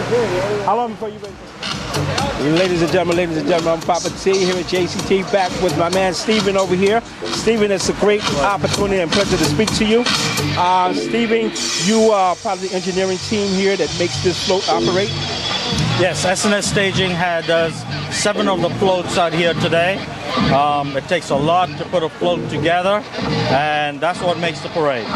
How long before you ready? Ladies and gentlemen, I'm Papa T here at JCT, back with my man Steven over here. Steven, it's a great opportunity and pleasure to speak to you. Steven, you are part of the engineering team here that makes this float operate. Yes, SNS Staging does 7 of the floats out here today. It takes a lot to put a float together, and that's what makes the parade.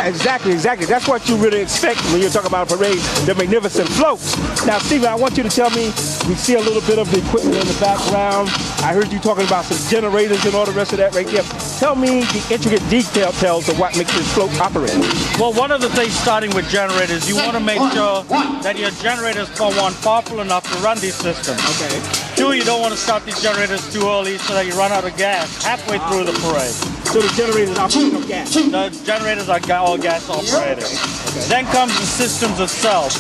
Exactly. That's what you really expect when you're talking about a parade, the magnificent floats. Now, Steven, I want you to tell me, we see a little bit of the equipment in the background. I heard you talking about some generators and all the rest of that right there. Tell me the intricate details of what makes this float operate. Well, one of the things starting with generators, you want to make sure that your generators, for one, powerful enough to run these systems. Okay. 2, you don't want to start these generators too early so that you run out of gas halfway through the parade. So the generators are operating on gas? The generators are all gas operated. Okay. Then comes the systems itself.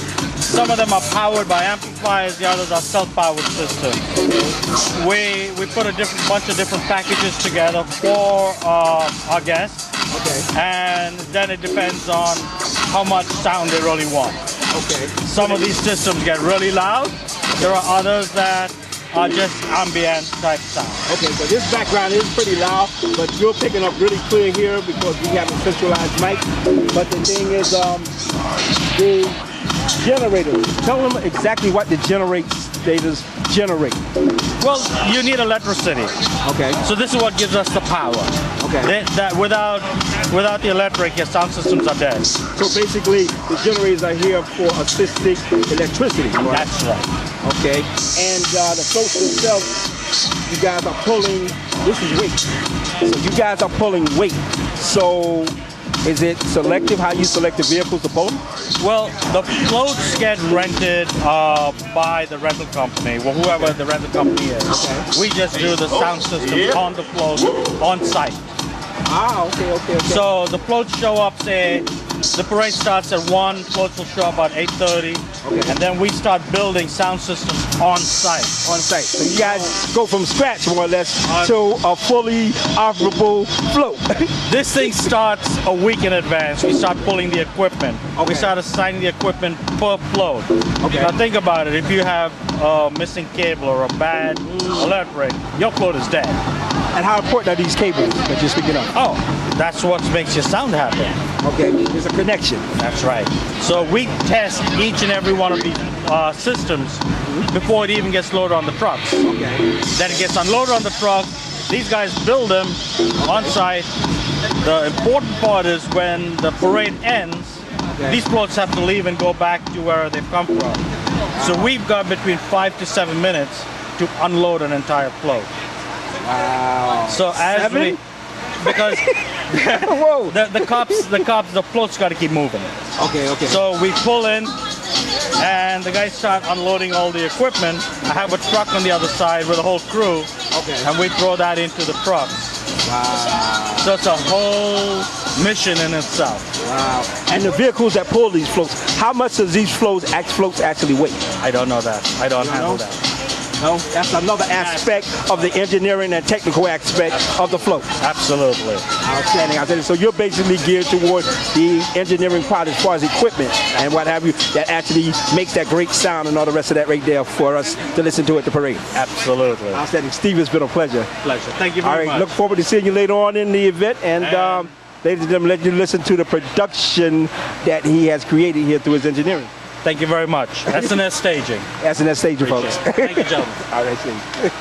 Some of them are powered by amplifiers, the others are self-powered systems. We put a bunch of different packages together for our guests. Okay. And then it depends on how much sound they really want. Okay. Some of these systems get really loud. There are others that are just ambient type sound. Okay, so this background is pretty loud, but you're picking up really clear here because we have a centralized mic. But the thing is, the generators, tell them exactly what the generators generate. Well, you need electricity. Okay. So this is what gives us the power. Okay. That without the electric, your sound systems are dead. So basically, the generators are here for assisting electricity, right? That's right. Okay. And the floats themselves, you guys are pulling, this is weight. So you guys are pulling weight. So is it selective, how you select the vehicles to pull them? Well, the floats get rented by the rental company, well, whoever the rental company is. Okay. We just do the sound system on the float on site. Ah, okay. So the floats show up, say, the parade starts at 1, floats will show up at 8:30, and then we start building sound systems on site. On site. So you guys go from scratch, more or less, to a fully operable float. This thing starts a week in advance. We start pulling the equipment. Okay. We start assigning the equipment per float. Okay. Now think about it. If you have a missing cable or a bad electric, your float is dead. And how important are these cables that you're speaking of? Oh, that's what makes your sound happen. Okay, there's a connection. That's right. So we test each and every one of these systems before it even gets loaded on the trucks. Okay. Then it gets unloaded on the truck. These guys build them on site. The important part is when the parade ends, these floats have to leave and go back to where they've come from. So we've got between 5 to 7 minutes to unload an entire float. Wow. So as 7? because Whoa. the float's got to keep moving. Okay. So we pull in, and the guys start unloading all the equipment. I have a truck on the other side with a whole crew, and we throw that into the truck. Wow. So it's a whole mission in itself. Wow. And the vehicles that pull these floats, how much does these floats actually weigh? I don't know that. I don't handle that. No, that's another aspect of the engineering and technical aspect of the float. Absolutely. Outstanding. So you're basically geared toward the engineering part as far as equipment and what have you that actually makes that great sound and all the rest of that right there for us to listen to at the parade. Absolutely. Outstanding. Steve, it's been a pleasure. Pleasure. Thank you very much. All right, look forward to seeing you later on in the event. And ladies and gentlemen, let you listen to the production that he has created here through his engineering. Thank you very much. SNS Staging. SNS Staging, folks. Thank you, gentlemen. All right, see you.